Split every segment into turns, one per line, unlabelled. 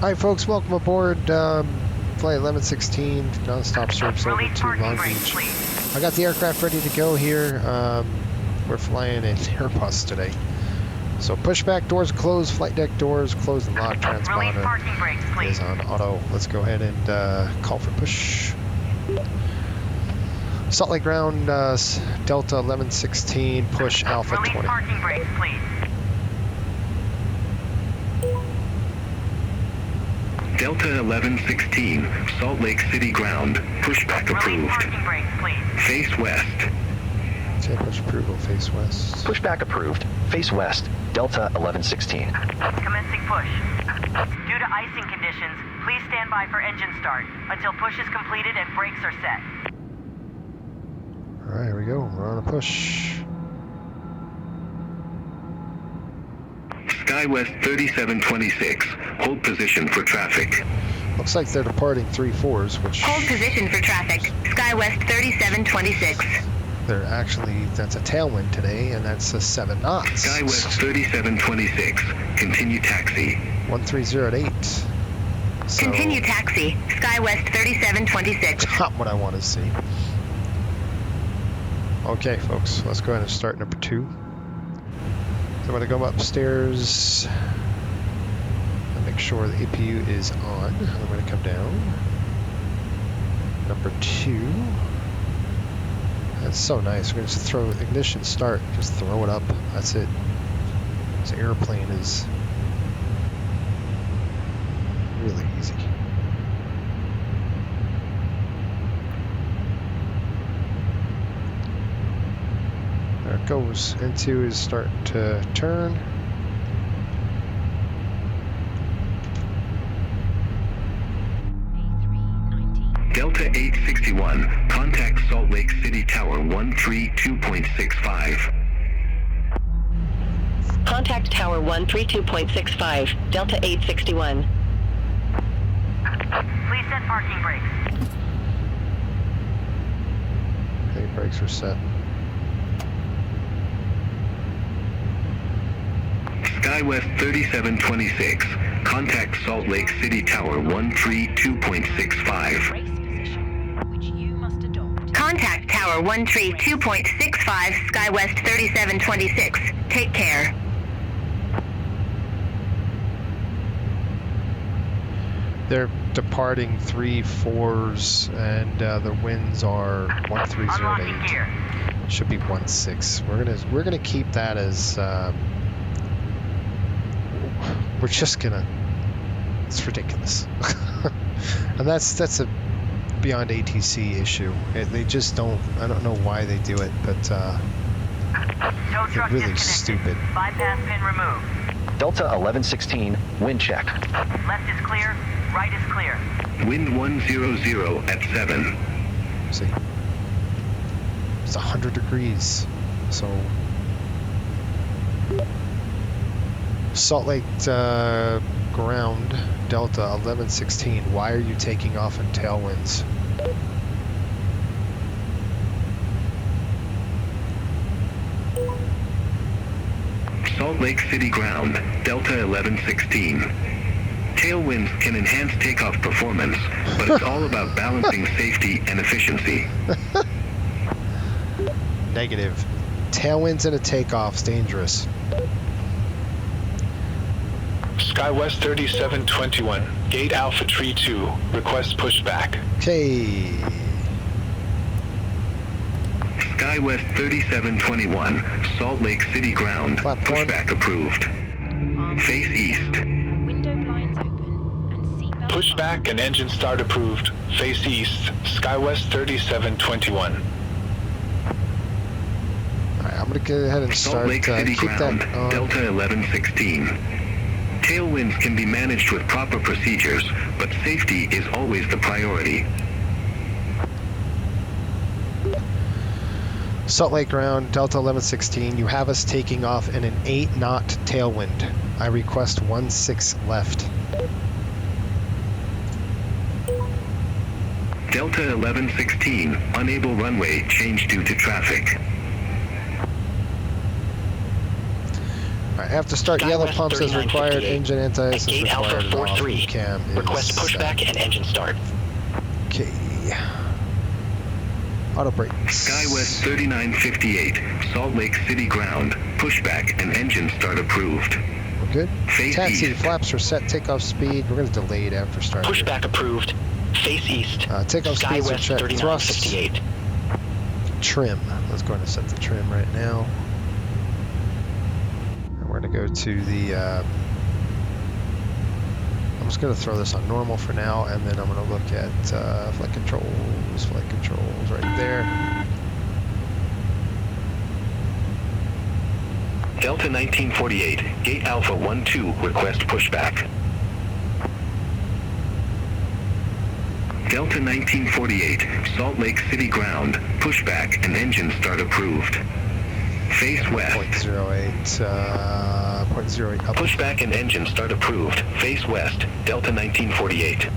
Hi folks, welcome aboard Flight 1116, non-stop service over to Long Beach. I got the aircraft ready to go here. We're flying an Airbus today. So pushback doors closed, flight deck doors closed and locked, transponder is on auto. Let's go ahead and call for push. Salt Lake ground, Delta 1116, push Alpha 20.
Release parking brakes, please.
Delta 1116, Salt Lake City ground, pushback approved.
Parking brakes, please.
Face west.
Okay, push approval, face west.
Pushback approved, face west, Delta 1116.
Commencing push. Due to icing conditions, please stand by for engine start until push is completed and brakes are set.
All right, here we go. We're on a push.
SkyWest 3726, hold position for traffic.
Looks like they're departing 3-4s, which...
Hold position for traffic. SkyWest 3726.
They're actually, that's a tailwind today, and that's a 7 knots.
SkyWest 3726, continue taxi.
130 at 8. So,
Continue taxi. SkyWest 3726.
not what I want to see. Okay, folks, let's go ahead and start number 2. So I'm going to go upstairs and make sure the APU is on. I'm going to come down. Number 2. That's so nice. We're going to just throw ignition start, just throw it up. That's it. This airplane is really easy. There it goes. N2 is starting to turn.
Delta 861, contact Salt Lake City Tower 132.65.
Contact Tower 132.65. Delta 861.
Please set parking brakes.
Okay, brakes are set.
SkyWest 3726, contact Salt Lake City Tower 132.65.
Contact Tower 132.65. SkyWest 3726. Take care.
They're departing 3-4s, and the winds are 130 at
Unlocking
8.
gear.
Should be 1-6. We're gonna keep that as we're just gonna. It's ridiculous, and that's a beyond ATC issue. They just don't. I don't know why they do it, but
Tow
they're
truck
really
disconnected.
stupid.
Bypass pin removed.
Delta 1116, wind check.
Left is clear. Right is clear.
Wind 100 at 7.
See, it's 100 degrees, so. Salt Lake ground, Delta 1116. Why are you taking off in tailwinds?
Salt Lake City ground, Delta 1116. Tailwinds can enhance takeoff performance, but it's all about balancing safety and efficiency.
Negative. Tailwinds in a takeoff is dangerous.
SkyWest 3721, Gate Alpha Tree 2, request pushback.
Okay.
SkyWest 3721, Salt Lake City ground,
Platform.
pushback approved. Face east.
Window blinds open and seatbelt
Pushback and engine start approved. Face east, SkyWest 3721.
Alright, I'm gonna go ahead and
Salt
start.
Lake City
Keep
ground,
that on.
Delta 1116. Tailwinds can be managed with proper procedures, but safety is always the priority.
Salt Lake ground, Delta 1116. You have us taking off in an 8-knot tailwind. I request 16 left.
Delta 1116, unable runway change due to traffic.
Alright, after start, yellow
SkyWest
pumps as required,
3958.
engine anti-ice is
Gate
required,
Alpha
and off.
43.
Cam is
Request pushback
set.
and engine start.
Okay. Auto brakes.
SkyWest 3958, Salt Lake City ground, pushback and engine start approved.
We're good.
Face
Taxi,
east.
flaps are set, takeoff speed. We're going to delay it after start. here.
Pushback approved. Face east.
Takeoff speeds are
SkyWest
checked. Thrust.
3958.
Trim. Let's go ahead and set the trim right now. And we're going to go to the... I'm just going to throw this on normal for now, and then I'm going to look at flight controls right there.
Delta 1948, Gate Alpha 12, request pushback. Delta 1948, Salt Lake City ground, pushback and engine start approved. Face west.
0.08 up.
Pushback and engine start approved. Face west, Delta 1948.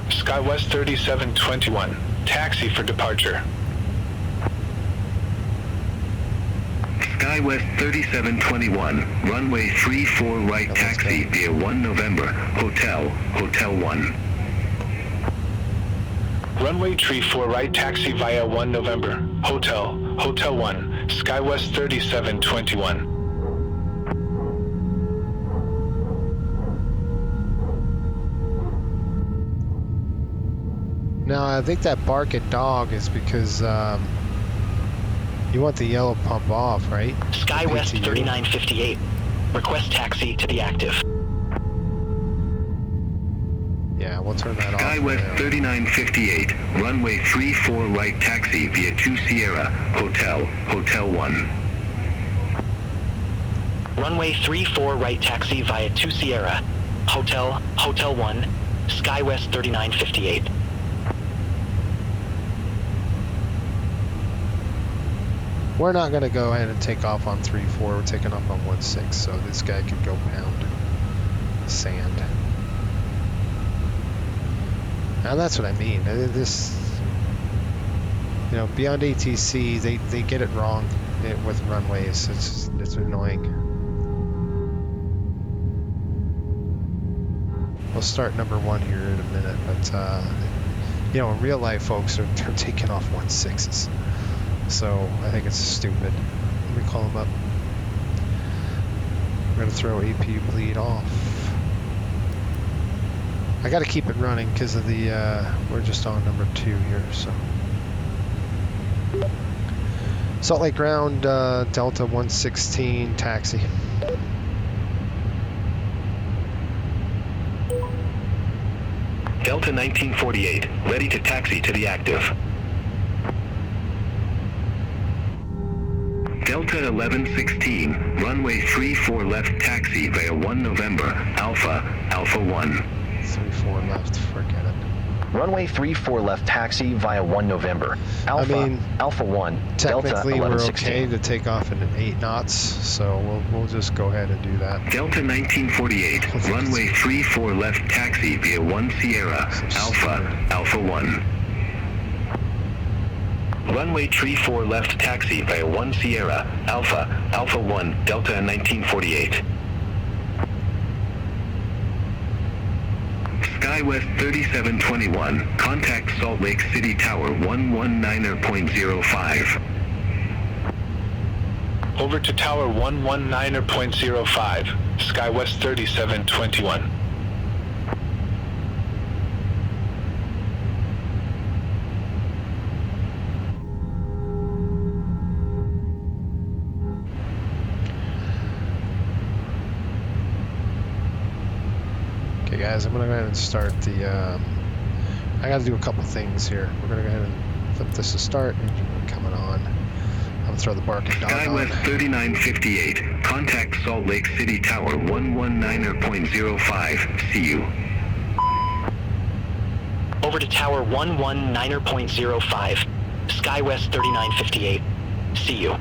SkyWest 3721. Taxi for departure.
SkyWest 3721, runway 34 right taxi via 1 November, Hotel 1.
Runway 34 right taxi via 1 November. Hotel 1. SkyWest 3721.
Now, I think that barking dog is because you want the yellow pump off, right?
SkyWest 3958. Request taxi to the active.
Yeah, we'll turn that off.
SkyWest 3958, runway 34 right taxi via 2 Sierra, Hotel 1.
Runway 34 right taxi via 2 Sierra. Hotel 1. SkyWest 3958.
We're not going to go ahead and take off on 3-4. We're taking off on 1-6, so this guy can go pound sand. Now that's what I mean. This, you know, beyond ATC, they get it wrong with runways. It's annoying. We'll start number 1 here in a minute, but you know, in real life, folks they're taking off 1-6s. So I think it's stupid. Let me call him up. We're gonna throw AP bleed off. I gotta keep it running because of the, we're just on number 2 here, so. Salt Lake ground, Delta 116, taxi.
Delta 1948, ready to taxi to the active. Delta 1116, runway 34 left taxi via 1 November, Alpha 1.
3-4 left, forget it.
Runway 34 left taxi via 1 November. Alpha 1, Delta
Technically, we're
1116.
okay to take off at 8 knots, so we'll just go ahead and do that.
Delta 1948, runway 34 left taxi via 1 Sierra, Alpha 1. Runway 34 left taxi via 1 Sierra, Alpha 1, Delta 1948. SkyWest 3721, contact Salt Lake City Tower 119.05.
Over to Tower 119.05. SkyWest 3721.
Okay, guys, I'm gonna go ahead and start the. I got to do a couple things here. We're gonna go ahead and flip this to start. Engine coming on. I'm gonna throw the barking dog
SkyWest
on.
3958, contact Salt Lake City Tower 119.05. See you.
Over to Tower 119.05. SkyWest 3958. See you.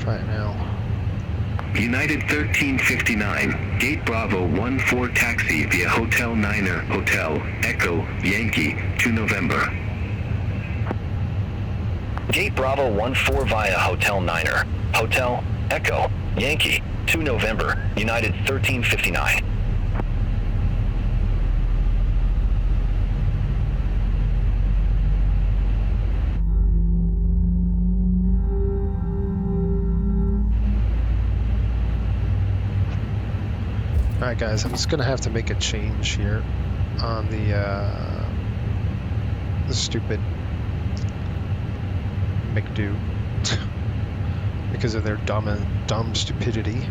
Try it now.
United 1359, Gate Bravo 14 taxi via Hotel Niner, Hotel, Echo, Yankee, to November.
Gate Bravo 14 via Hotel Niner. Hotel Echo Yankee 2 November, United 1359.
Alright guys, I'm just gonna have to make a change here on the stupid McDo because of their dumb stupidity.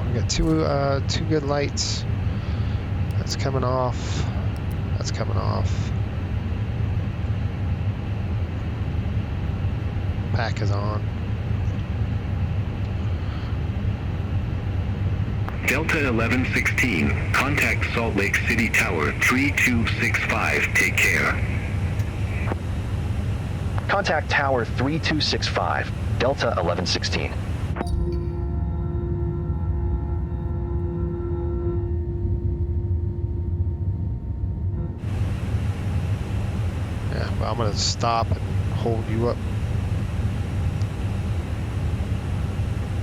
We got two good lights. That's coming off. That's coming off. Pack is on.
Delta 1116, contact Salt Lake City Tower 3265. Take care.
Contact Tower 3265, Delta 1116.
Yeah, well, I'm gonna stop and hold you up.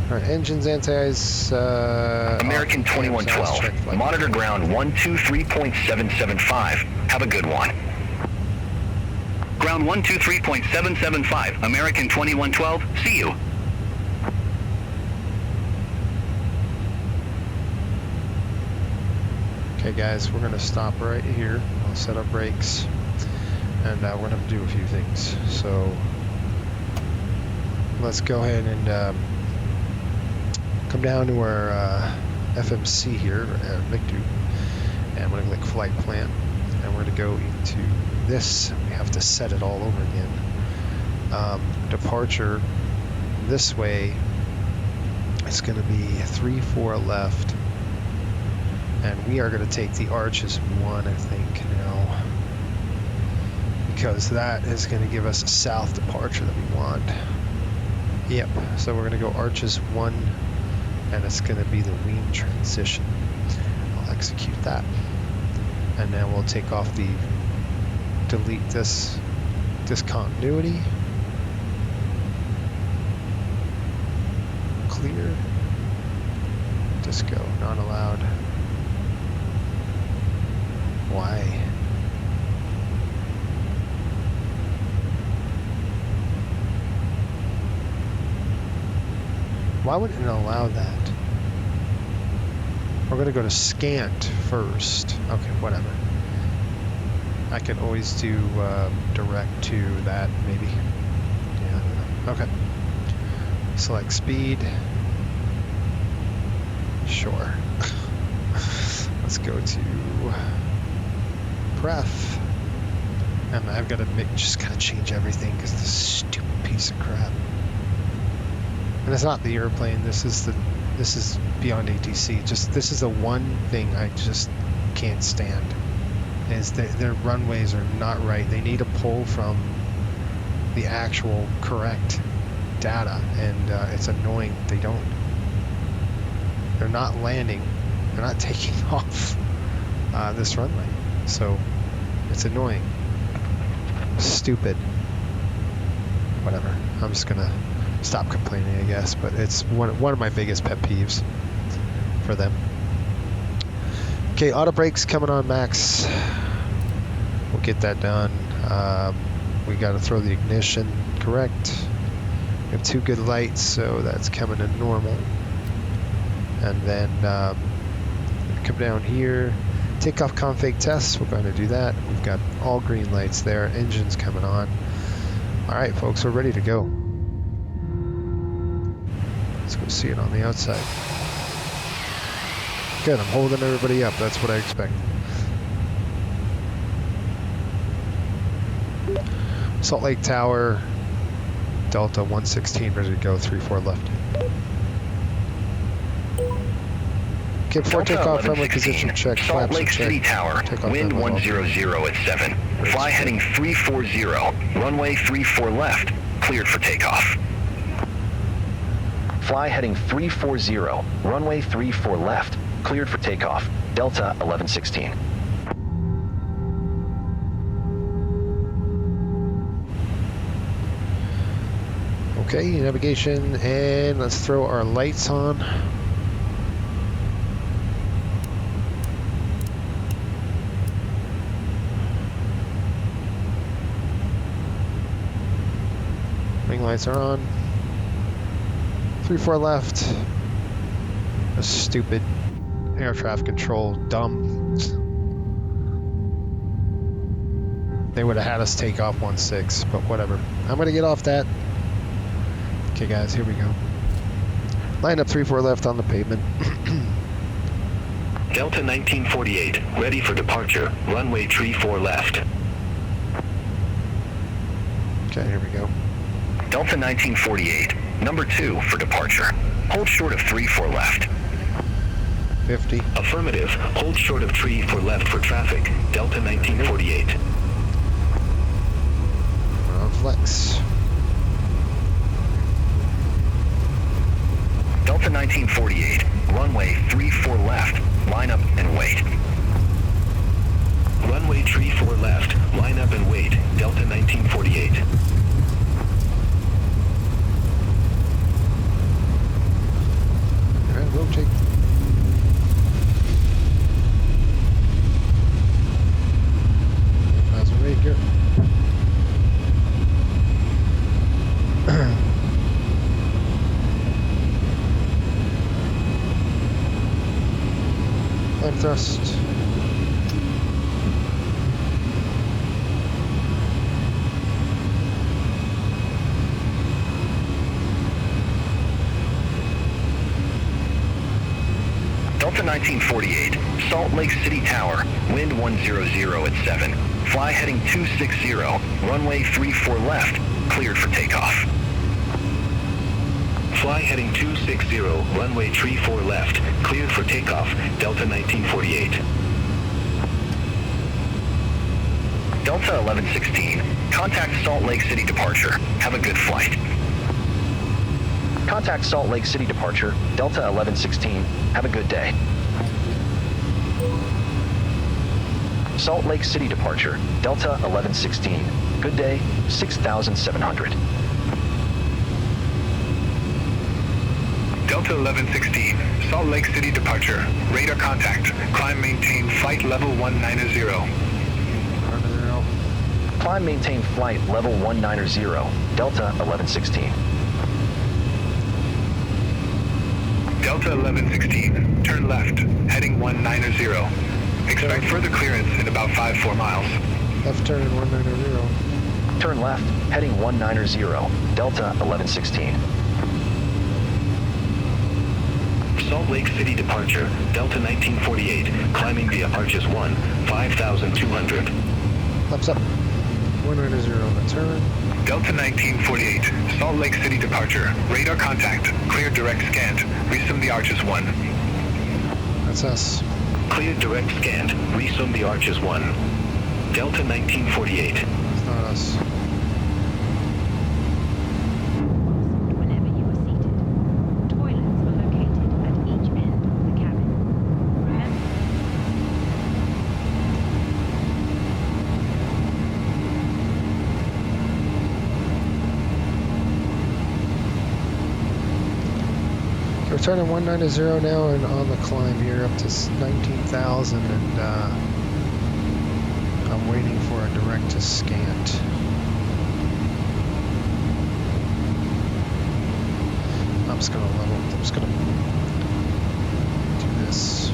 All right, engines, anti-ice.
American 2112, monitor ground 123.775. Have a good one.
Ground 123.775, American 2112, see you.
Okay guys, we're gonna stop right here. I'll set up brakes. And we're going to have to do a few things. So let's go ahead and come down to our FMC here, McDo, and we're going to click flight plan, and we're going to go into this. We have to set it all over again. Departure this way, it's going to be 3-4 left, and we are going to take the Arches 1, I think, now, because that is going to give us a south departure that we want. Yep, so we're going to go Arches 1, and it's going to be the wing transition. I'll execute that, and then we'll take off the, delete this discontinuity, clear, disco, not allowed. Why? Why wouldn't it allow that? We're going to go to scant first. Okay, whatever. I can always do direct to that, maybe. Yeah, I don't know. Okay. Select speed. Sure. Let's go to pref. And I've got to just got to change everything because this stupid piece of crap. And it's not the airplane. This is beyond ATC. Just this is the one thing I just can't stand. Is that their runways are not right. They need a pull from the actual correct data, and it's annoying. They're not landing. They're not taking off this runway. So it's annoying. Stupid. Whatever. I'm just gonna stop complaining, I guess, but it's one of my biggest pet peeves for them. Okay, auto brakes coming on max. We'll get that done. We got to throw the ignition correct. We have two good lights, so that's coming in normal. And then come down here, takeoff config tests. We're going to do that. We've got all green lights there. Engines coming on. All right, folks, we're ready to go. Let's go see it on the outside. Good, I'm holding everybody up. That's what I expect. Salt Lake Tower, Delta 116, ready to go, 3-4 left. Okay, before takeoff, runway position check,
Salt
flaps
Lake
check.
City Tower,
Takeoff
wind
runway
100 at 7. Fly heading 340, runway 34 left, cleared for takeoff. Fly heading 340, runway 34 left, cleared for takeoff, Delta 1116.
Okay, navigation, and let's throw our lights on. Wing lights are on. 3-4 left. That's stupid. Air traffic control, dumb. They would have had us take off 1-6, but whatever. I'm gonna get off that. Okay guys, here we go. Line up 3-4 left on the pavement.
Delta 1948, ready for departure. Runway 34 left.
Okay, here we go.
Delta 1948, number 2 for departure. Hold short of 3-4 left.
50.
Affirmative. Hold short of tree for left for traffic. Delta 1948.
Flex.
Delta 1948, runway 34 left, line up and wait.
Runway 34 left. Line up and wait. Delta 1948.
Alright, rotate. As we make it. Line thrust.
Delta 1948, Salt Lake City Tower, wind 100 at 7. Fly heading 260, runway 34 left, cleared for takeoff.
Fly heading 260, runway 34 left, cleared for takeoff, Delta 1948.
Delta 1116, contact Salt Lake City departure. Have a good flight. Contact Salt Lake City departure, Delta 1116. Have a good day. Salt Lake City departure, Delta 1116. Good day, 6,700.
Delta 1116, Salt Lake City departure. Radar contact. Climb maintain flight level 190.
Climb maintain flight level 190, Delta 1116.
Delta 1116, turn left, heading 190. Expect further clearance in about 5-4 miles.
Left turn in 190.
Turn left, heading 190, Delta 1116.
Salt Lake City departure, Delta 1948, climbing via Arches 1, 5,200.
Left's up. 190 on the turn.
Delta 1948, Salt Lake City departure. Radar contact. Clear direct scanned. Resume the Arches 1.
That's us.
Clear direct scanned. Resume the Arches 1. Delta 1948.
It's not us.
Whenever you are seated, toilets are located at each end of the cabin. Remember,
We're turning 190 now and on the climb here up to 19,000, and I'm waiting for a direct to scant. I'm just gonna level. I'm just gonna do this.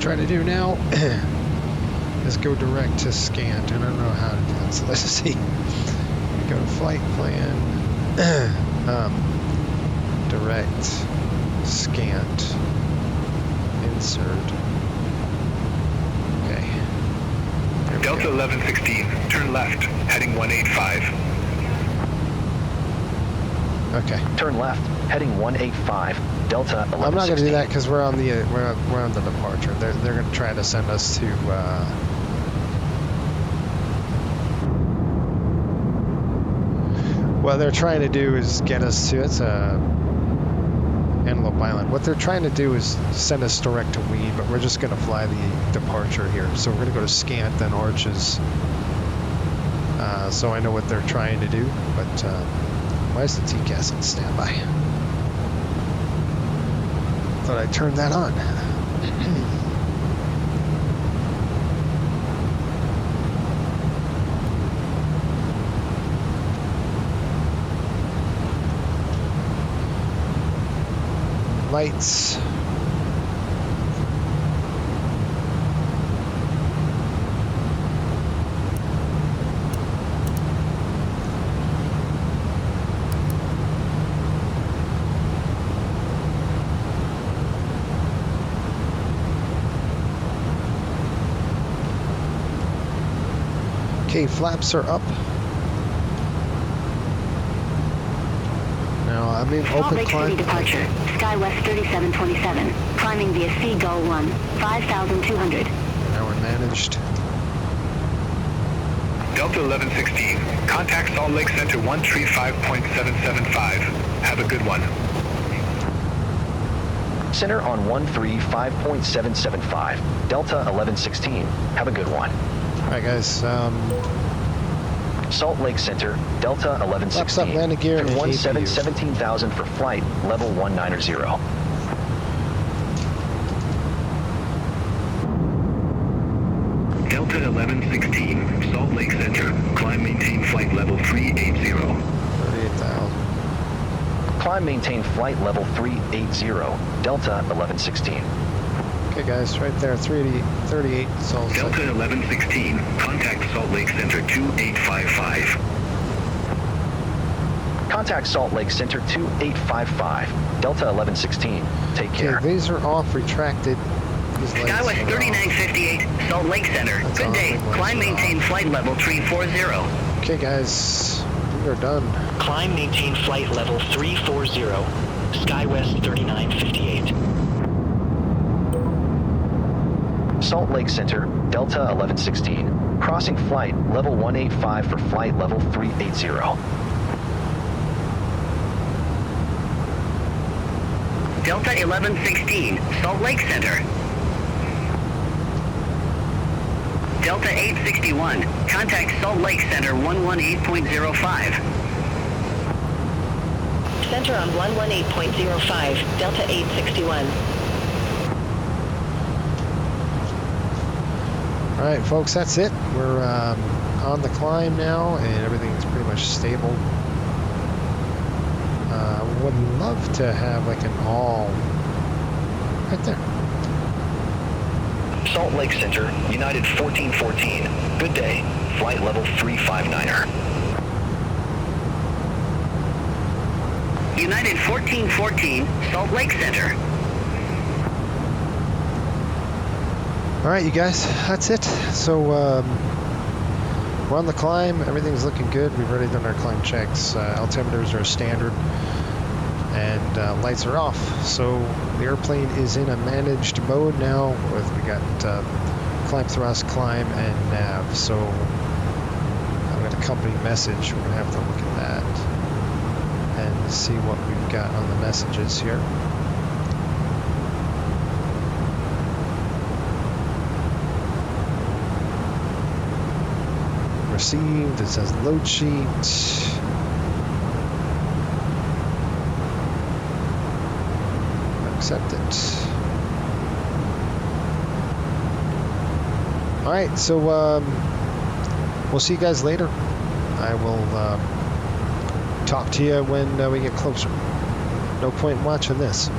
Try to do now is go direct to scant, and I don't know how to do that, so let's see. Go to flight plan, direct scant, insert,
Delta 1116, turn left, heading 185.
Okay.
Turn left, heading 185. Delta 1116.
I'm not going to do that because we're on the departure. They're going to try to send us to. What they're trying to do is get us to. It's Antelope Island. What they're trying to do is send us direct to Weed, but we're just going to fly the departure here. So we're going to go to Scant, then Arches. So I know what they're trying to do, but why is the TCAS on standby? Thought I turned that on. Lights. Okay, flaps are up. Now I'm in
Salt
Oh,
open
Lake
climb.
City departure. SkyWest 3727. Climbing via Seagull 1. 5,200.
Now we're managed.
Delta 1116, contact Salt Lake Center 135.775. Have a good one.
Center on 135.775. Delta 1116. Have a good one.
All right, guys.
Salt Lake Center, Delta 1116.
Flaps up, landing gear, and APU.
17,000 for flight, level 190.
Delta 1116, Salt Lake Center. Climb, maintain flight level 380.
38,000.
Climb, maintain flight level 380. Delta 1116.
Okay, guys, right there, 38. Salt Lake.
Delta 1116, contact Salt Lake Center 2855.
Contact Salt Lake Center 2855. Delta 1116. Take
Okay,
care.
these are off, retracted. These lights
SkyWest
are
3958, Salt Lake Center.
That's
Good
all.
day.
Lights
Climb,
are
maintain
off.
flight level 340.
off. Okay, guys, we are done.
Climb, maintain flight level 340. SkyWest 3958.
Salt Lake Center, Delta 1116. Crossing flight level 185 for flight level 380.
Delta 1116, Salt Lake Center. Delta 861, contact Salt Lake Center 118.05.
Center on 118.05. Delta 861.
All right, folks, that's it. We're on the climb now, and everything's pretty much stable. Would love to have like an all right there.
Salt Lake Center, United 1414. Good day. Flight level 359er.
United 1414, Salt Lake Center.
All right, you guys, that's it. So we're on the climb. Everything's looking good. We've already done our climb checks. Altimeters are standard, and lights are off. So the airplane is in a managed mode now. We got climb thrust, climb, and nav. So I've got a company message. We're gonna have to look at that and see what we've got on the messages here. Received. It says load sheet. Accept it. All right, so we'll see you guys later. I will talk to you when we get closer. No point in watching this. All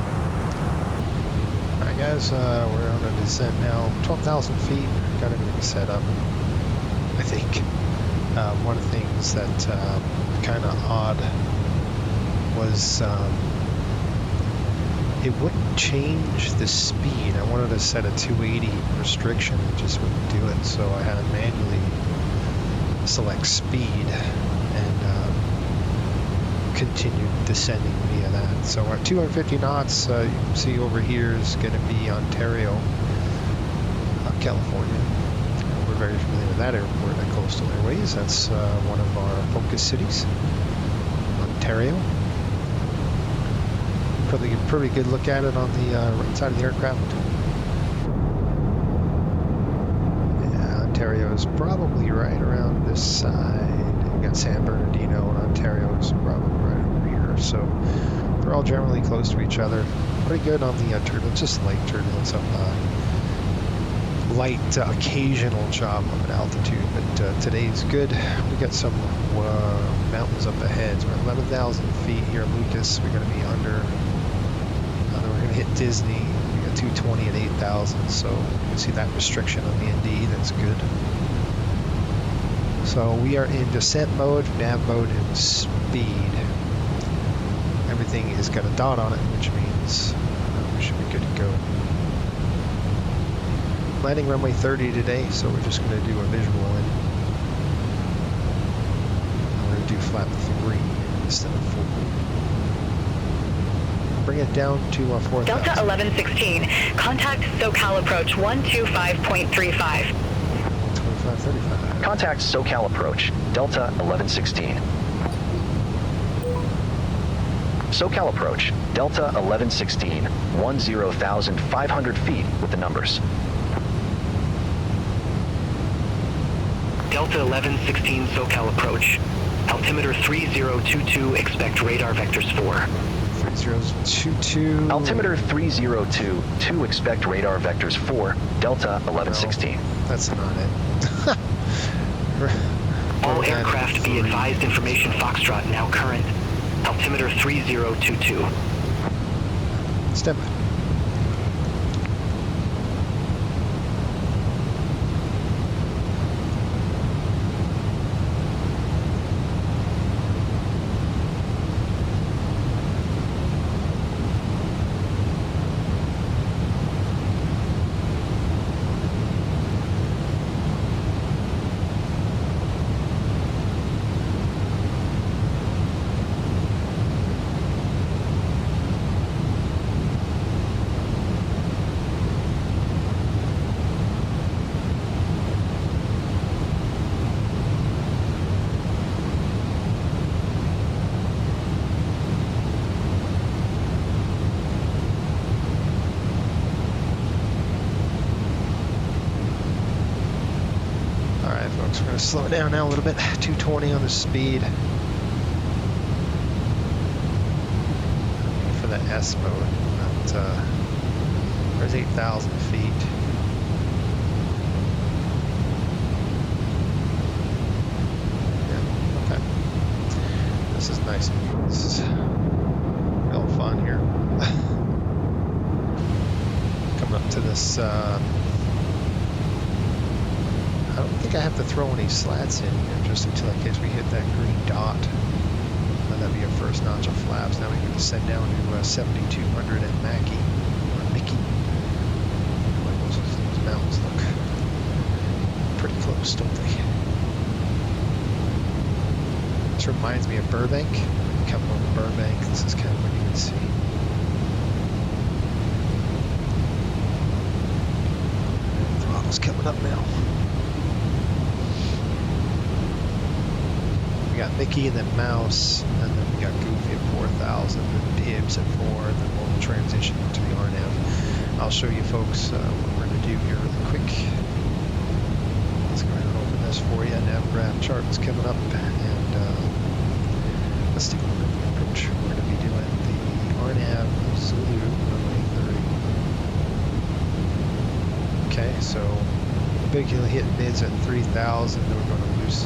right, guys, we're on a descent now. 12,000 feet. Got everything set up, I think. One of the things that kind of odd was it wouldn't change the speed. I wanted to set a 280 restriction, it just wouldn't do it, so I had to manually select speed and continue descending via that. So at 250 knots, you can see over here is going to be Ontario, California. We're very familiar with that airport at Coastal Airways. That's one of our focus cities, Ontario. Probably a pretty good look at it on the right side of the aircraft. Yeah, Ontario is probably right around this side. You got San Bernardino, and Ontario is probably right over here. So they're all generally close to each other. Pretty good on the turbulence, just light turbulence up light occasional job of an altitude, but today's good. We got some mountains up ahead. So we're 11,000 feet here in Lucas. We're going to be under. We're going to hit Disney. We got 220 at 8,000, so you can see that restriction on the ND. That's good. So we are in descent mode, nav mode, and speed. Everything has got a dot on it, which means we should be good to go. Landing runway 30 today, so we're just going to do a visual in. We're going to do flap 3 instead of 4. Bring it down to 4,000.
Delta 1116, contact SoCal approach 125.35.
2535.
Contact SoCal approach, Delta 1116. SoCal approach, Delta 1116, 10,500 feet with the numbers.
Delta 1116 SoCal approach. Altimeter 3022, expect radar vectors 4.
3022.
Altimeter 3022, expect radar vectors 4, Delta 1116.
No, that's not it.
All aircraft be advised, information Foxtrot now current. Altimeter 3022.
Step by. We're going to slow it down now a little bit. 220 on the speed. For the S mode. There's 8,000 feet. Yeah, okay. This is nice. This is real fun here. Coming up to this. I don't think I have to throw any slats in here, just until in case we hit that green dot. That'd be our first notch of flaps. Now we can descend down to 7,200 at Mackie, or Mickey. Those mountains look pretty close, don't they? This reminds me of Burbank. Coming over Burbank, this is kind of what you can see. And the throttle's coming up now. We got Mickey and then Mouse, and then we got Goofy at 4,000, and Pibbs at 4, and then we'll transition to the RNAV. I'll show you folks what we're going to do here really quick. Let's go ahead and open this for you. Nav graph chart is coming up, and let's take a look at the approach. We're going to be doing the RNAV Zulu runway 30. Okay, so big hit mids at 3,000, then we're going to lose.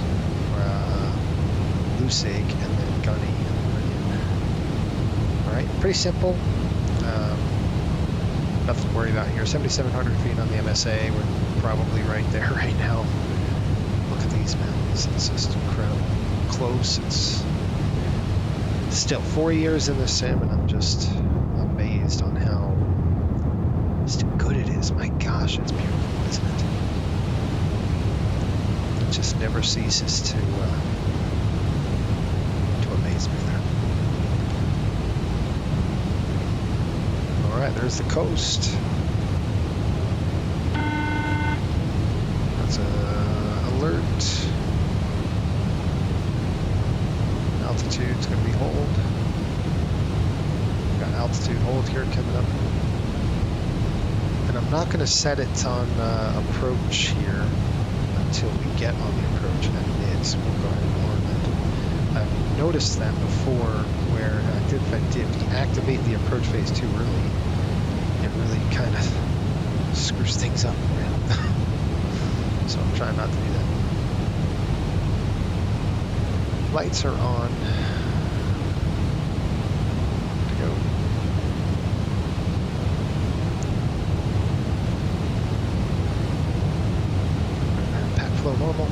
Lusig, and then Gunny and Meridian. Alright, pretty simple. Nothing to worry about here. 7,700 feet on the MSA. We're probably right there right now. Look at these mountains. It's just incredible. Close. It's still 4 years in the sim, and I'm just amazed amazed on how just good it is. My gosh, it's beautiful, isn't it? It just never ceases to amaze me there. All right, there's the coast. That's a alert. Altitude's going to be hold. Got altitude hold here coming up. And I'm not going to set it on approach here until we get on the approach at mids. We'll go ahead and warm it. I've noticed that before where if I did activate the approach phase too early, it really kind of screws things up. So I'm trying not to do that. Lights are on. To go. Pack flow normal.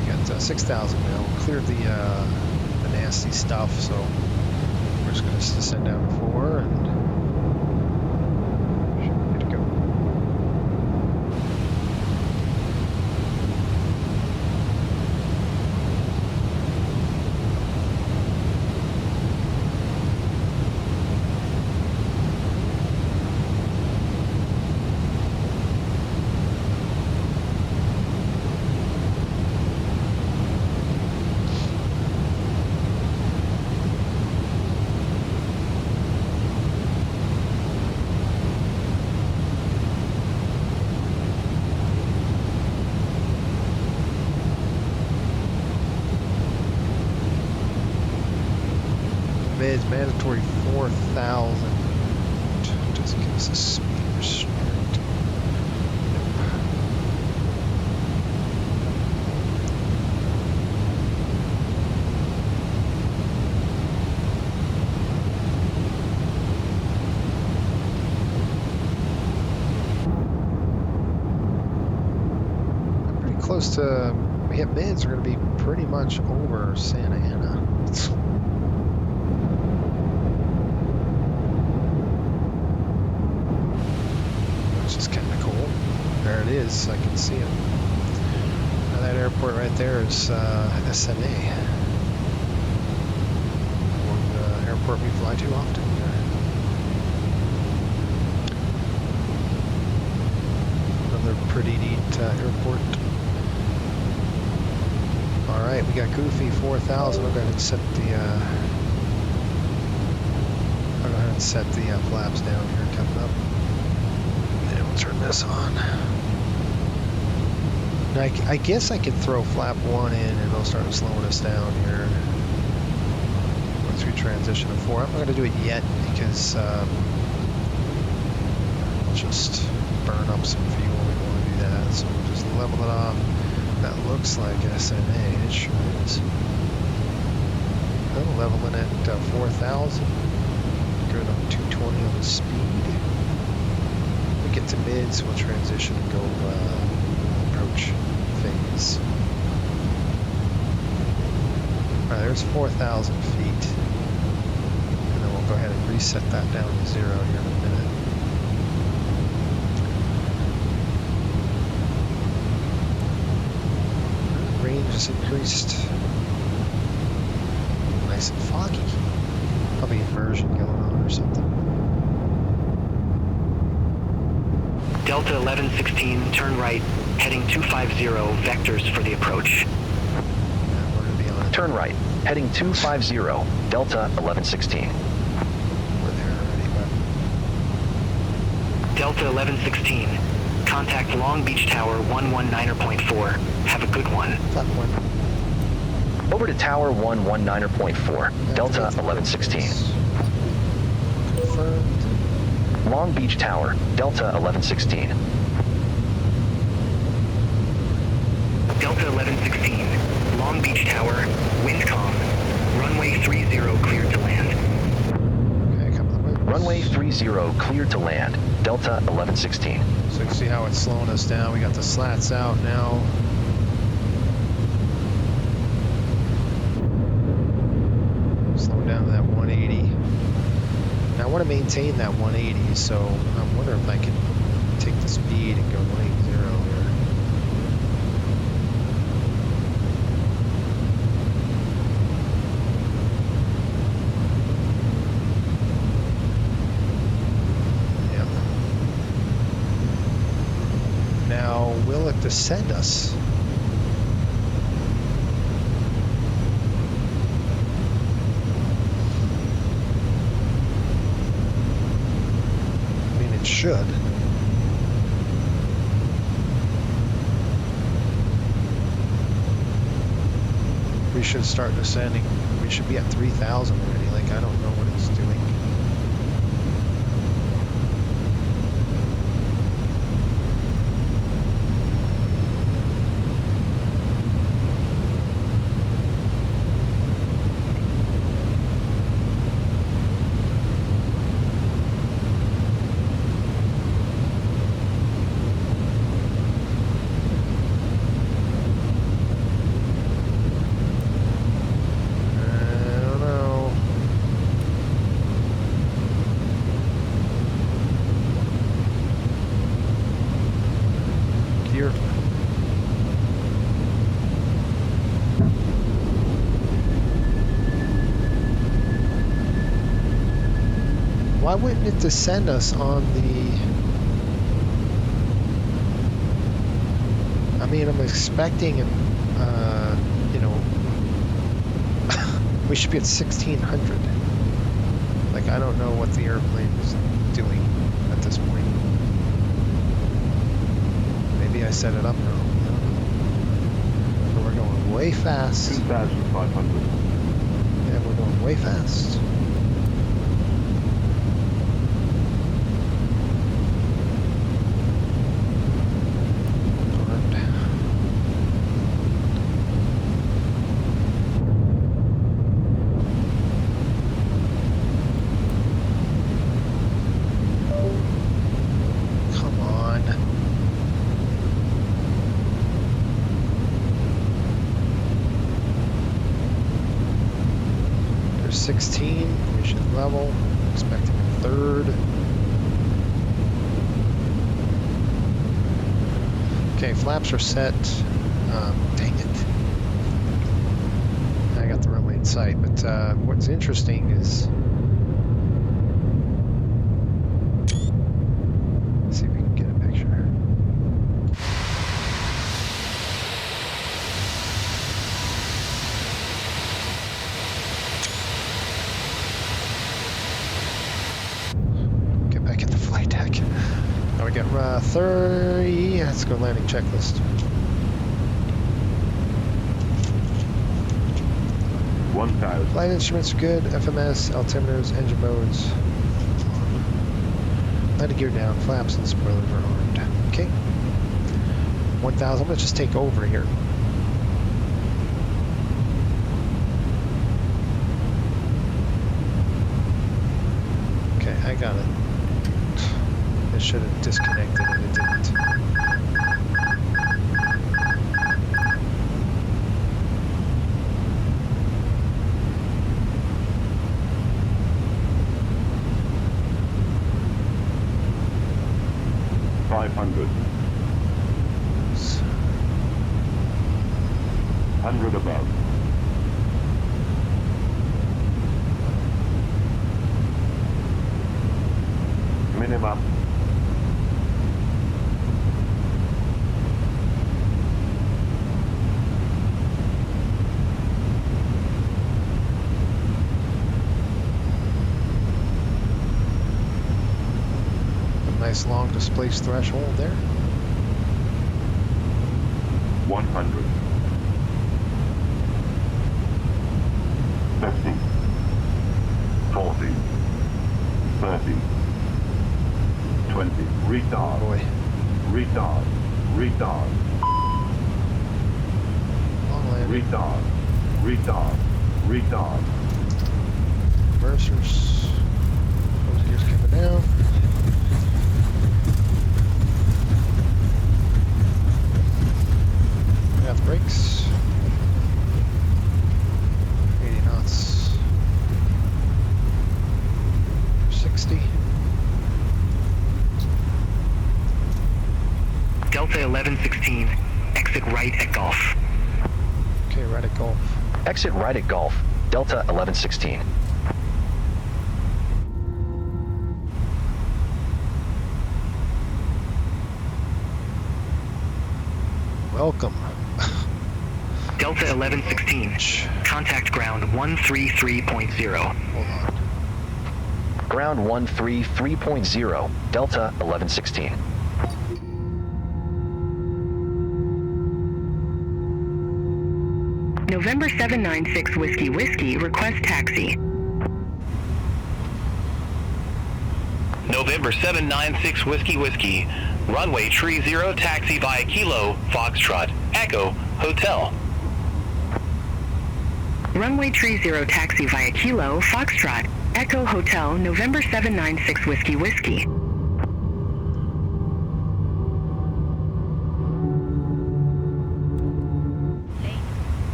We got 6,000 now. Cleared the nasty stuff, so we're just going to send down 4 and should be good to go. Mids mandatory 4,000. Doesn't give us a speed restrict. Pretty close to. We hit mids. We're going to be pretty much over Santa Ana. There it is, I can see it. Now that airport right there is SMA. One airport we fly to often. Another pretty neat airport. Alright, we got Goofy 4,000. I'll go ahead and set the flaps down here coming up. Turn this on. Now, I guess I could throw flap 1 in and it'll start slowing us down here once we transition to 4. I'm not going to do it yet because we'll just burn up some fuel. We don't want to do that, so we'll just level it off. That looks like SMA. It sure is. I'm leveling at 4,000. Going up 220 on the speed. Get to mids, we'll transition and go approach phase. Alright, there's 4,000 feet. And then we'll go ahead and reset that down to 0 here in a minute. Range is increased. Nice and foggy. Probably inversion going on or something.
Delta 1116, turn right, heading 250, vectors for the approach.
We're going to be on it.
Turn right, heading 250, Delta 1116.
We're there already, but...
Delta 1116, contact Long Beach Tower 119.4. Have a good one.
Flat 1.
Over to Tower 119.4, Delta 1116.
Confirmed.
Long Beach Tower, Delta 1116.
Delta 1116, Long Beach Tower, wind calm, runway 30 cleared to land.
Okay, come on.
Runway 30 cleared to land. Delta 1116.
So you can see how it's slowing us down. We got the slats out now. Slowing down to that 180. Now I want to maintain that 180, so I'm wondering if I can take the speed and go 180 here. Will it descend us? I mean, it should. We should start descending. We should be at 3,000 already. Like, I don't know what it's doing. Why wouldn't it descend us on the... I mean, I'm expecting, you know, we should be at 1,600. Like, I don't know what the airplane is doing at this point. Maybe I set it up wrong. I don't know. But we're going way fast.
2,500.
Yeah, we're going way fast. There's 16, we should level, expecting a third. Okay, flaps are set. Dang it. I got the runway in sight, but what's interesting is, let's see if we can get a picture. Get back in the flight deck. Now we got 30. Let's go landing checklist.
1,000.
Flight instruments are good. FMS, altimeters, engine modes. Landing gear down. Flaps and spoilers are armed. Okay. 1,000. I'm gonna just take over here. Okay, I got it. It should have disconnected and it didn't.
$500. 100 above. Minimum.
Nice long displaced threshold there.
100. 50. 40. 30. 20. Retard.
Boy.
Retard. Retard.
Long landing.
Retard. Retard. Retard.
Reversers. Close gears, 60.
Delta 1116, exit right at Golf.
Okay, right at Golf.
Exit right at Golf, Delta 1116.
Welcome.
Delta 1116, contact ground 133.0.
Hold on.
Ground 133.0, Delta 1116.
November 796 Whiskey Whiskey, request taxi.
November 796 Whiskey Whiskey, runway tree 0, taxi via Kilo, Foxtrot, Echo, Hotel.
Runway Tree 0 taxi via Kilo, Foxtrot, Echo Hotel, November 796 Whiskey Whiskey.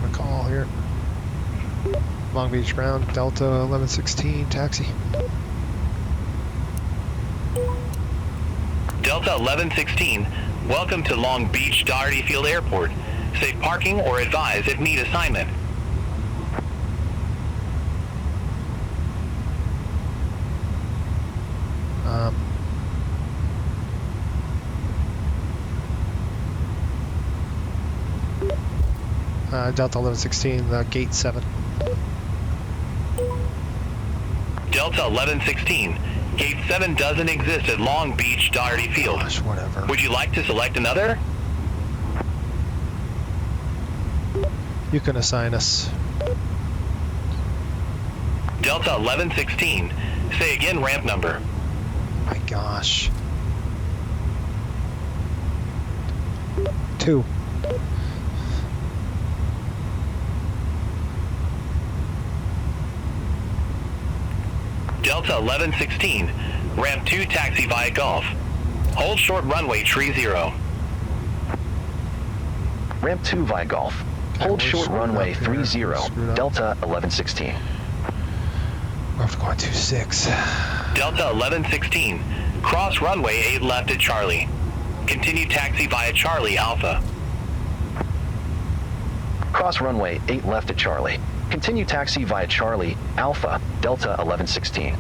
A call here. Long Beach ground, Delta 1116, taxi.
Delta 1116, welcome to Long Beach Doherty Field Airport. Safe parking or advise if need assignment.
Delta 1116, gate 7.
Delta 1116, gate 7 doesn't exist at Long Beach Doherty Field.
Gosh, whatever.
Would you like to select another?
You can assign us.
Delta 1116, say again ramp number.
My gosh. 2.
Delta 1116, ramp 2 taxi via Golf. Hold short runway tree 0.
Ramp 2 via Golf. Hold short runway 30, Delta 1116.
We're off going 26.
Delta 1116, cross runway 8 left at Charlie. Continue taxi via Charlie Alpha.
Cross runway 8 left at Charlie. Continue taxi via Charlie Alpha, Delta 1116.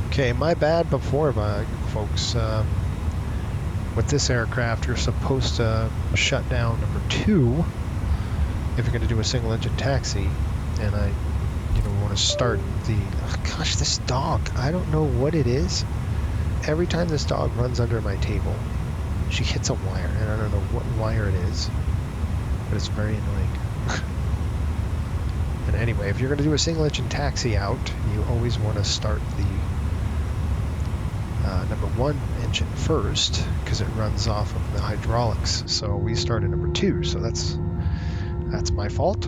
Okay, my bad before, folks. With this aircraft, you're supposed to shut down number 2 if you're going to do a single engine taxi, and I, want to start the. Oh gosh, this dog! I don't know what it is. Every time this dog runs under my table, she hits a wire, and I don't know what wire it is, but it's very annoying. And anyway, if you're going to do a single engine taxi out, you always want to start the number 1 engine first, because it runs off of the hydraulics. So we started number 2, so that's my fault.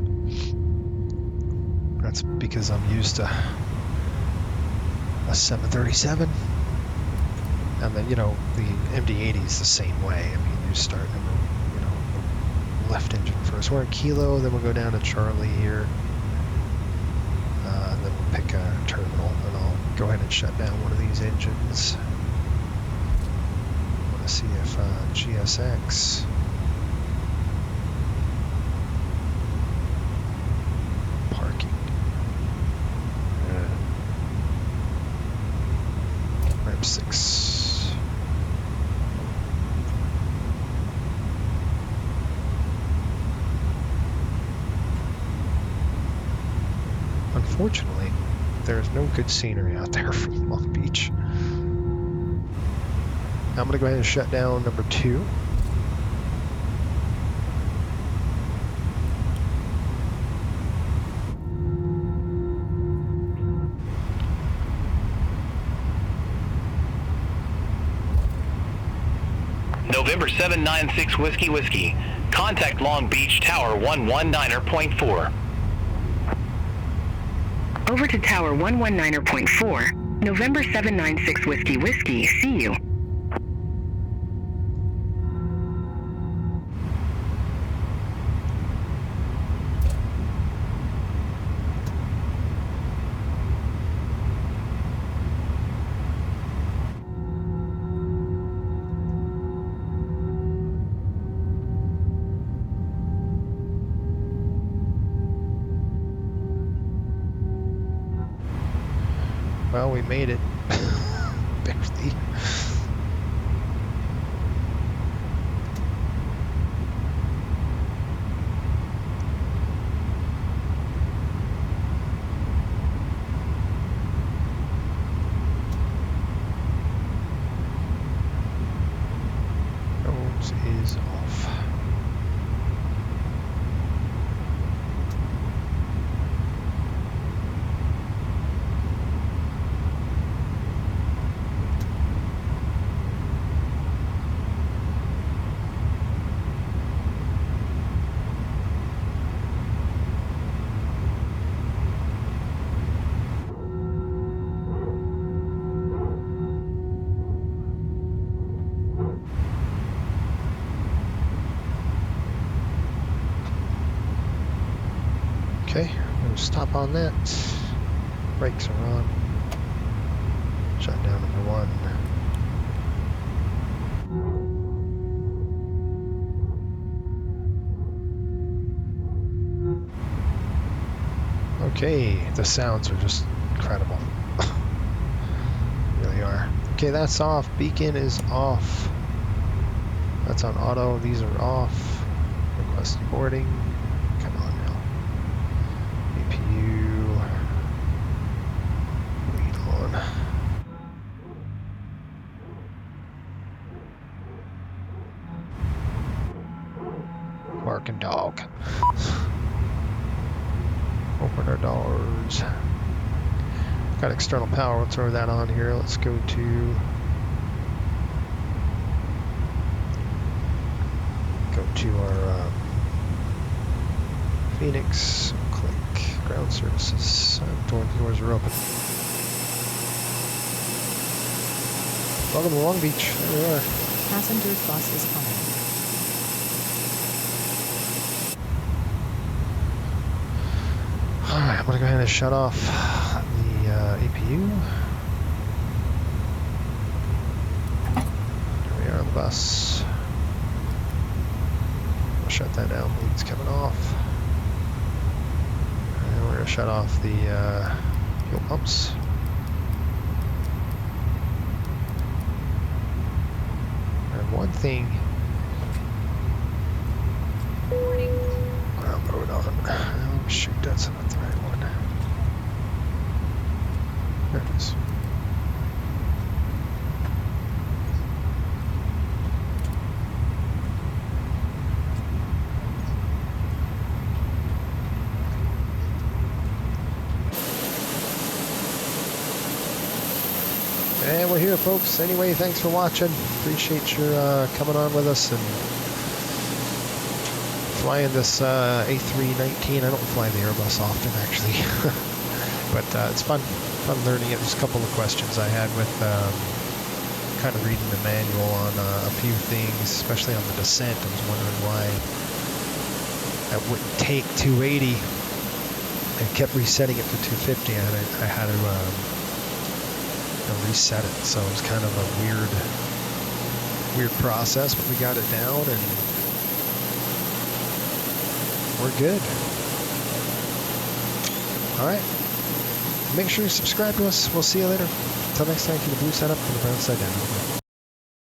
That's because I'm used to a 737, and then the MD-80 is the same way. I mean, you start number left engine first. We're in Kilo, then we'll go down to Charlie here, and then we'll pick a terminal, and I'll go ahead and shut down one of these engines. I want to see if GSX. Parking. Ramp 6. Unfortunately, there's no good scenery out there from Long Beach. I'm going to go ahead and shut down number 2.
November 796 Whiskey Whiskey, contact Long Beach Tower 119.4.
Over to Tower 119.4. November 796 Whiskey Whiskey, see you.
Well, we made it. Barely. Nose is off. Okay, we'll stop on that. Brakes are on. Shut down number 1. Okay, the sounds are just incredible. Really are. Okay, that's off. Beacon is off. That's on auto. These are off. Request boarding. Come on now. APU. Lead on. Barking dog. Open our doors. Got external power. We'll throw that on here. Let's go to our Fenix. Click ground services. Doors are open. Welcome to Long Beach. There we are.
Passengers bus is coming.
Alright, I'm going to go ahead and shut off the APU. Here we are on the bus. We'll shut that down. Lead's coming off. And we're going to shut off the fuel pumps. And one thing. Ground mode on. Oh, shoot, that's not the right one. There it is. And we're here, folks. Anyway, thanks for watching. Appreciate your coming on with us and flying this A319. I don't fly the Airbus often, actually, but it's fun learning it. There's a couple of questions I had with kind of reading the manual on a few things, especially on the descent. I was wondering why that wouldn't take 280. I kept resetting it to 250. I had to reset it, so it was kind of a weird process, but we got it down and we're good. All right. Make sure you subscribe to us. We'll see you later. Until next time, keep the blue side up and the brown side down.